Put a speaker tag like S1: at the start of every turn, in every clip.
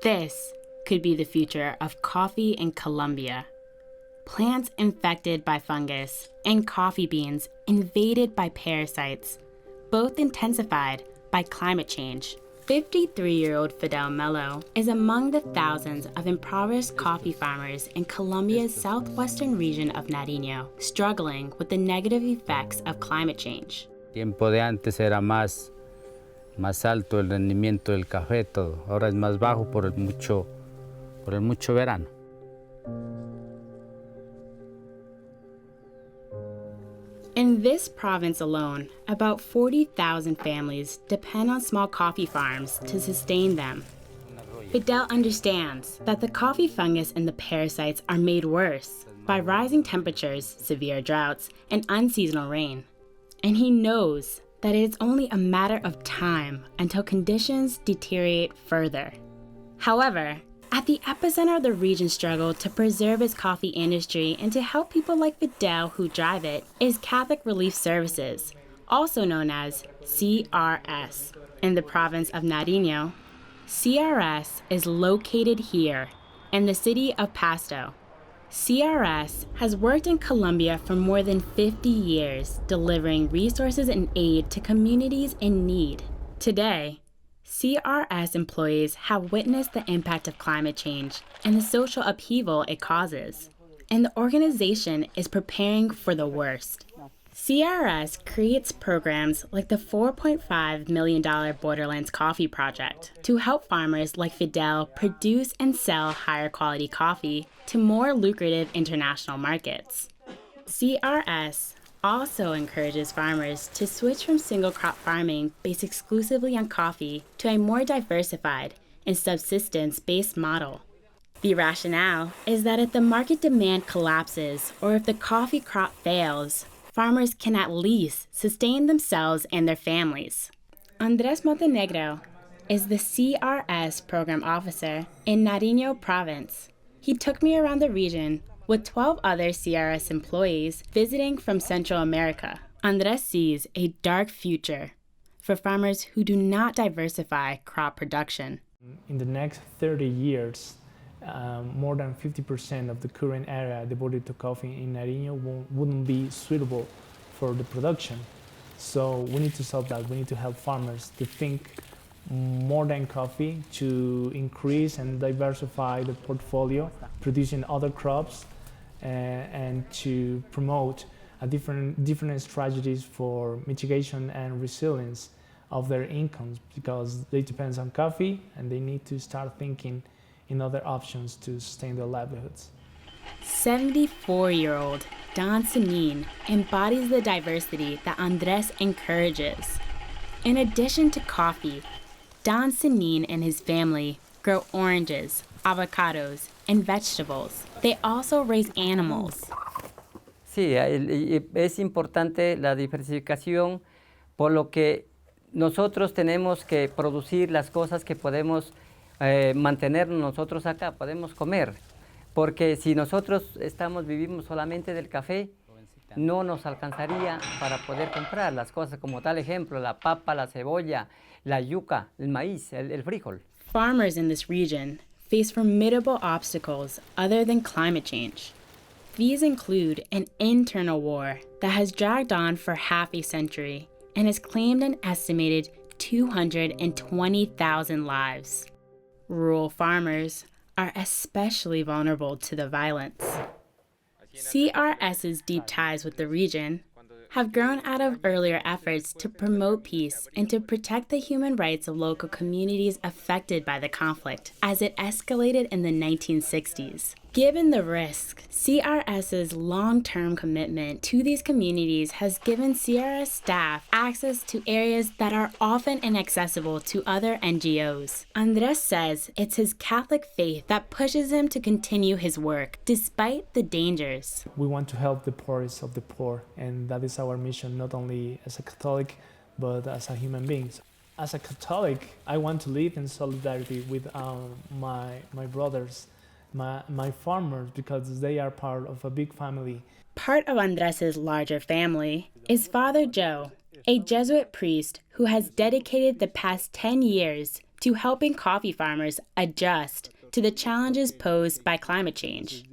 S1: This could be the future of coffee in Colombia. Plants infected by fungus and coffee beans invaded by parasites, both intensified by climate change. 53-year-old Fidel Melo is among the thousands of impoverished coffee farmers in Colombia's southwestern region of Nariño, struggling with the negative effects of climate change.
S2: Tiempo de antes era más alto el rendimiento del café, todo. Ahora es más bajo por el mucho verano.
S1: In this province alone, about 40,000 families depend on small coffee farms to sustain them. Fidel understands that the coffee fungus and the parasites are made worse by rising temperatures, severe droughts, and unseasonal rain. And he knows that it's only a matter of time until conditions deteriorate further. However, at the epicenter of the region's struggle to preserve its coffee industry and to help people like Fidel who drive it is Catholic Relief Services, also known as CRS. In the province of Nariño, CRS is located here in the city of Pasto. CRS has worked in Colombia for more than 50 years, delivering resources and aid to communities in need. Today, CRS employees have witnessed the impact of climate change and the social upheaval it causes, and the organization is preparing for the worst. CRS creates programs like the $4.5 million Borderlands Coffee Project to help farmers like Fidel produce and sell higher quality coffee to more lucrative international markets. CRS also encourages farmers to switch from single crop farming based exclusively on coffee to a more diversified and subsistence-based model. The rationale is that if the market demand collapses or if the coffee crop fails, farmers can at least sustain themselves and their families. Andrés Montenegro is the CRS program officer in Nariño province. He took me around the region with 12 other CRS employees visiting from Central America. Andrés sees a dark future for farmers who do not diversify crop production.
S3: In the next 30 years, more than 50% of the current area devoted to coffee in Nariño wouldn't be suitable for the production. So we need to solve that. We need to help farmers to think more than coffee, to increase and diversify the portfolio, producing other crops, and to promote different strategies for mitigation and resilience of their incomes, because they depend on coffee and they need to start thinking in other options to sustain their livelihoods.
S1: 74-year-old Don Sanin embodies the diversity that Andrés encourages. In addition to coffee, Don Sanin and his family grow oranges, avocados, and vegetables. They also raise animals.
S4: Sí, es importante la diversificación, por lo que nosotros tenemos que producir las cosas que podemos mantenernos nosotros acá, podemos comer. Porque si nosotros vivimos solamente del café, no nos alcanzaría para poder comprar las cosas, como tal ejemplo, la papa, la cebolla, la yuca, el maíz, el frijol.
S1: Farmers in this region face formidable obstacles other than climate change. These include an internal war that has dragged on for half a century and has claimed an estimated 220,000 lives. Rural farmers are especially vulnerable to the violence. CRS's deep ties with the region have grown out of earlier efforts to promote peace and to protect the human rights of local communities affected by the conflict as it escalated in the 1960s. Given the risk, CRS's long-term commitment to these communities has given CRS staff access to areas that are often inaccessible to other NGOs. Andrés says it's his Catholic faith that pushes him to continue his work despite the dangers.
S3: We want to help the poorest of the poor, and that is our mission, not only as a Catholic, but as a human being. As a Catholic, I want to live in solidarity with my brothers, my farmers, because they are part of a big family.
S1: Part of Andrés' larger family is Father Joe, a Jesuit priest who has dedicated the past 10 years to helping coffee farmers adjust to the challenges posed by climate change.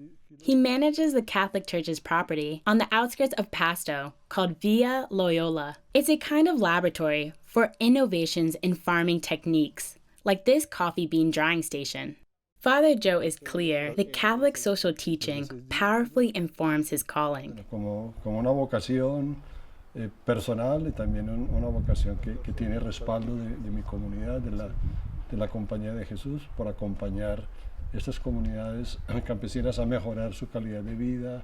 S1: He manages the Catholic Church's property on the outskirts of Pasto called Villa Loyola. It's a kind of laboratory for innovations in farming techniques, like this coffee bean drying station. Father Joe is clear the Catholic social teaching powerfully informs his calling.
S5: Como una vocación personal y también una vocación que tiene respaldo de mi comunidad, de la Compañía de Jesús, por acompañar estas comunidades campesinas a mejorar su calidad de vida,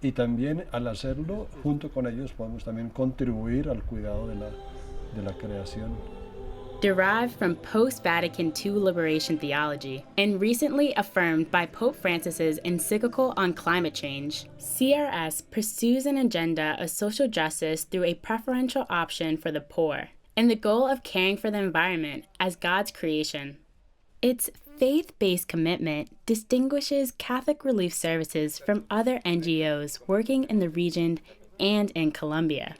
S5: y también al hacerlo junto con ellos podemos también contribuir al cuidado de la creación.
S1: Derived from post-Vatican II liberation theology and recently affirmed by Pope Francis's encyclical on climate change, CRS pursues an agenda of social justice through a preferential option for the poor and the goal of caring for the environment as God's creation. Its faith-based commitment distinguishes Catholic Relief Services from other NGOs working in the region and in Colombia.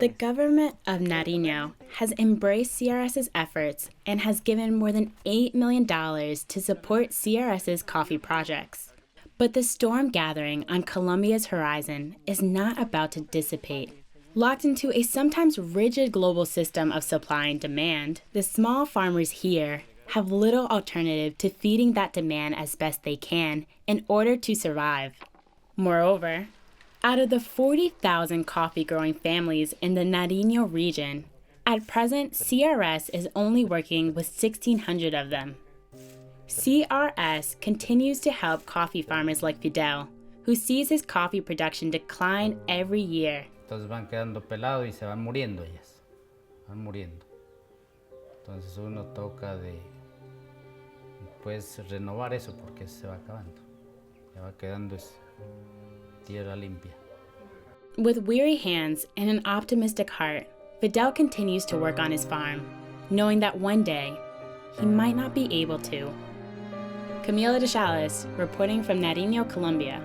S1: The government of Nariño has embraced CRS's efforts and has given more than $8 million to support CRS's coffee projects. But the storm gathering on Colombia's horizon is not about to dissipate. Locked into a sometimes rigid global system of supply and demand, the small farmers here have little alternative to feeding that demand as best they can in order to survive. Moreover, out of the 40,000 coffee-growing families in the Nariño region, at present, CRS is only working with 1,600 of them. CRS continues to help coffee farmers like Fidel, who sees his coffee production decline every year.
S2: Entonces van quedando pelados y se van muriendo ellas, van muriendo. Entonces uno toca de pues renovar eso porque se va acabando, ya va quedando tierra limpia.
S1: With weary hands and an optimistic heart, Fidel continues to work on his farm, knowing that one day he might not be able to. Camila DeChalus, reporting from Nariño, Colombia.